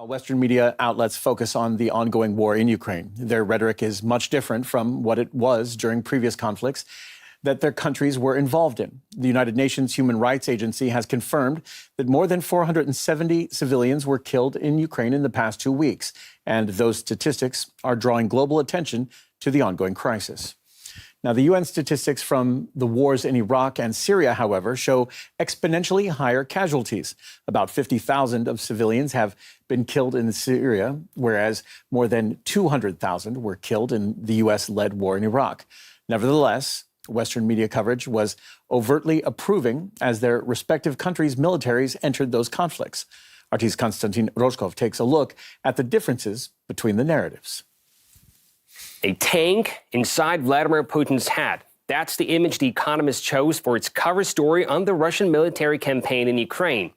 Western media outlets focus on the ongoing war in Ukraine. Their rhetoric is much different from what it was during previous conflicts that their countries were involved in. The United Nations Human Rights Agency has confirmed that more than 470 civilians were killed in Ukraine in the past 2 weeks, and those statistics are drawing global attention to the ongoing crisis. Now, the UN statistics from the wars in Iraq and Syria, however, show exponentially higher casualties. About 50,000 of civilians have been killed in Syria, whereas more than 200,000 were killed in the U.S.-led war in Iraq. Nevertheless, Western media coverage was overtly approving as their respective countries' militaries entered those conflicts. RT's Konstantin Rojkov takes a look at the differences between the narratives. A tank inside Vladimir Putin's hat. That's the image The Economist chose for its cover story on the Russian military campaign in Ukraine.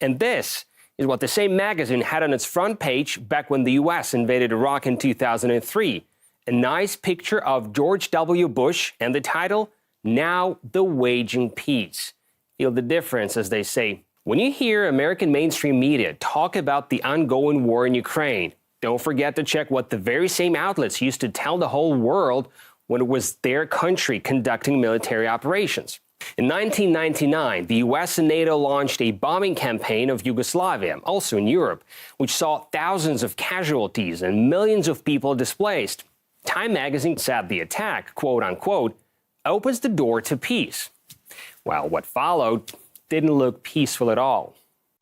And this is what the same magazine had on its front page back when the U.S. invaded Iraq in 2003. A nice picture of George W. Bush and the title, "Now the Waging Peace." Feel the difference, as they say. When you hear American mainstream media talk about the ongoing war in Ukraine, don't forget to check what the very same outlets used to tell the whole world when it was their country conducting military operations. In 1999, the US and NATO launched a bombing campaign of Yugoslavia, also in Europe, which saw thousands of casualties and millions of people displaced. Time magazine said the attack, quote unquote, opens the door to peace. Well, what followed didn't look peaceful at all.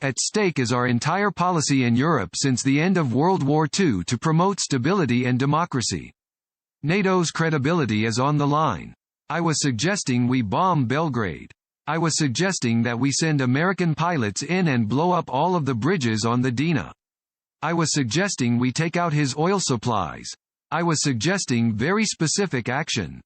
At stake is our entire policy in Europe since the end of World War II to promote stability and democracy. NATO's credibility is on the line. I was suggesting we bomb Belgrade. I was suggesting that we send American pilots in and blow up all of the bridges on the Dina. I was suggesting we take out his oil supplies. I was suggesting very specific action.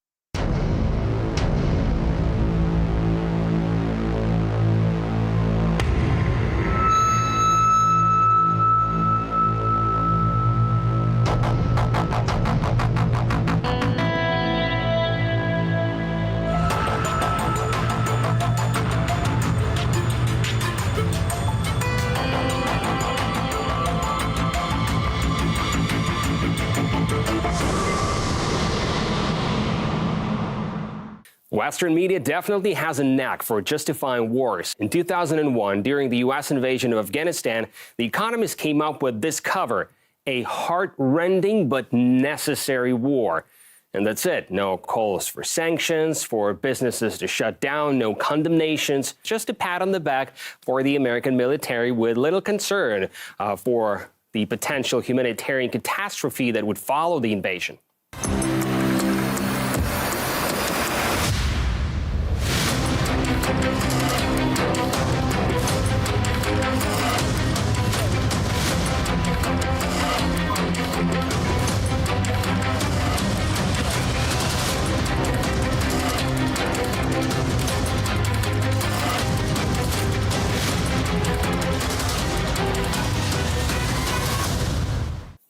Western media definitely has a knack for justifying wars. In 2001, during the U.S. invasion of Afghanistan, The Economist came up with this cover, "A heart-rending but necessary war." And that's it. No calls for sanctions, for businesses to shut down, no condemnations, just a pat on the back for the American military with little concern for the potential humanitarian catastrophe that would follow the invasion.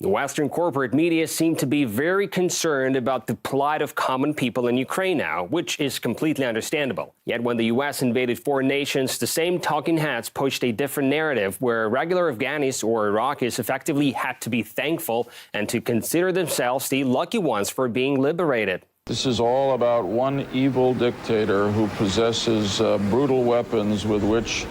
The Western corporate media seem to be very concerned about the plight of common people in Ukraine now, which is completely understandable. Yet when the U.S. invaded foreign nations, the same talking heads pushed a different narrative where regular Afghanis or Iraqis effectively had to be thankful and to consider themselves the lucky ones for being liberated. This is all about one evil dictator who possesses brutal weapons with which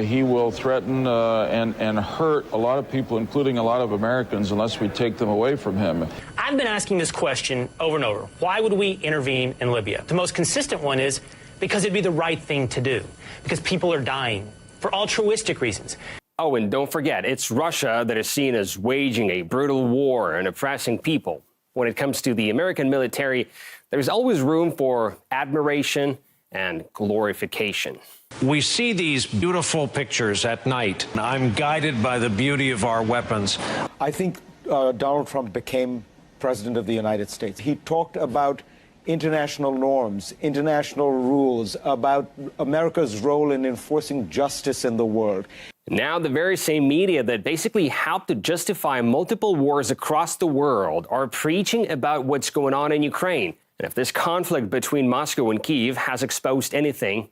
he will threaten and hurt a lot of people, including a lot of Americans, unless we take them away from him. I've been asking this question over and over. Why would we intervene in Libya? The most consistent one is because it'd be the right thing to do, because people are dying for altruistic reasons. Oh, and don't forget, it's Russia that is seen as waging a brutal war and oppressing people. When it comes to the American military, there's always room for admiration and glorification. We see these beautiful pictures at night. I'm guided by the beauty of our weapons. I think Donald Trump became president of the United States. He talked about international norms, international rules, about America's role in enforcing justice in the world. Now the very same media that basically helped to justify multiple wars across the world are preaching about what's going on in Ukraine. And if this conflict between Moscow and Kyiv has exposed anything,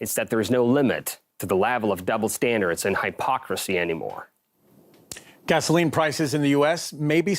it's that there is no limit to the level of double standards and hypocrisy anymore. Gasoline prices in the U.S. may be